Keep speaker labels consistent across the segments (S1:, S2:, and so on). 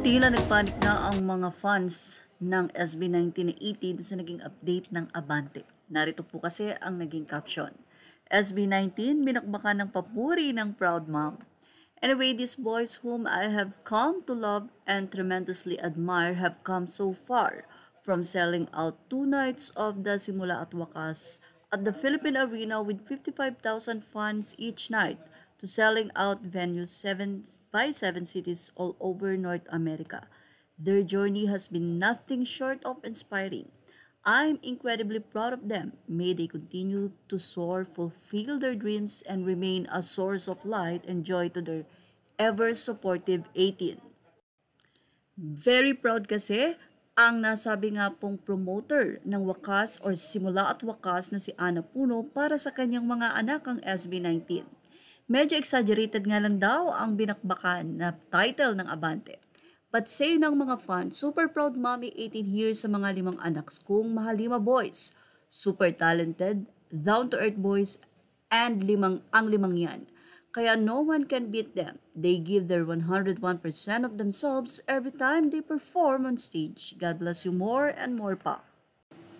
S1: Tila nagpanik na ang mga fans ng SB1980 sa naging update ng Abante. Narito po kasi ang naging caption. SB19 binakbakan ng papuri ng proud mom. Anyway, these boys whom I have come to love and tremendously admire have come so far from selling out 2 nights of the Simula at Wakas at the Philippine Arena with 55,000 fans each night to selling out venues 7 cities all over North America. Their journey has been nothing short of inspiring. I'm incredibly proud of them. May they continue to soar, fulfill their dreams, and remain a source of light and joy to their ever-supportive 18. Very proud kasi ang nasabi nga pong promoter ng Wakas or Simula at Wakas na si Ana Puno para sa kanyang mga anak ang SB19. Medyo exaggerated nga lang daw ang binakbakan na title ng Abante. But say ng mga fans, super proud mommy 18 years sa mga 5 anak kong mahalima boys. Super talented, down-to-earth boys, and ang 5 yan. Kaya no one can beat them. They give their 101% of themselves every time they perform on stage. God bless you more and more pa.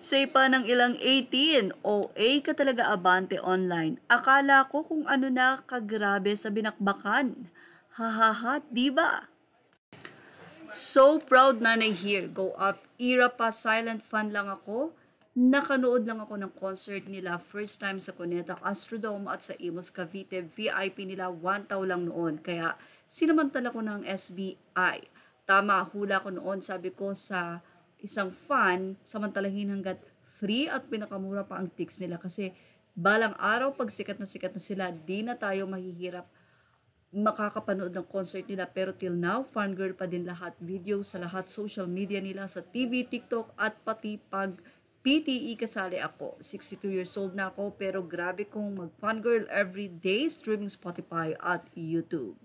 S1: Say pa ng ilang 18, OA ka talaga Abante online. Akala ko kung ano na kagrabe sa binakbakan. Hahaha, diba? So proud nanay here. Go up. Era pa, silent fan lang ako. Nakanood lang ako ng concert nila first time sa Cuneta Astrodome at sa Imus Cavite. VIP nila 1 taon lang noon. Kaya sinamantala ko ng SBI. Tama, hula ko noon. Sabi ko sa isang fan, samantalahin hanggat free at pinakamura pa ang tics nila kasi balang araw pag sikat na sila, di na tayo mahihirap makakapanood ng concert nila. Pero till now, fangirl pa din lahat. Video sa lahat social media nila, sa TV, TikTok at pati pag PTE kasali ako. 62 years old na ako pero grabe kong mag-fangirl every day streaming Spotify at YouTube.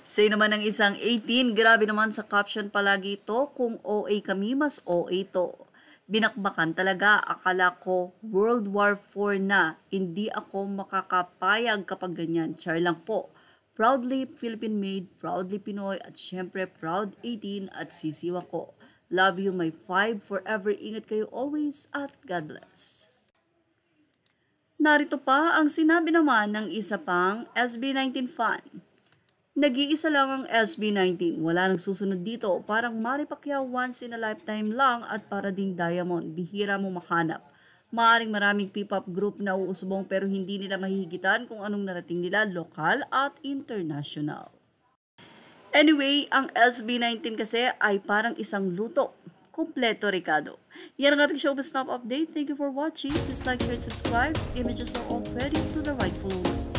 S1: Say naman ng isang 18, grabe naman sa caption palagi ito, kung OA kami, mas OA to. Binakbakan talaga, akala ko World War IV na, hindi ako makakapayag kapag ganyan. Char lang po. Proudly Philippine made, proudly Pinoy, at syempre proud 18 at sisiwa ko. Love you my 5, forever ingat kayo always at God bless. Narito pa ang sinabi naman ng isa pang SB19 fan. Nag-iisa lang ang SB19. Wala nang susunod dito. Parang Manny Pacquiao once in a lifetime lang at para ding Diamond. Bihira mo mahanap. Maaring maraming P-pop group na uusbong pero hindi nila mahihigitan kung anong narating nila lokal at international. Anyway, ang SB19 kasi ay parang isang luto. Kompleto, Ricardo. Yan ang ating showbiz top update. Thank you for watching. Please like, share, and subscribe. Images are all ready to the rightful owners.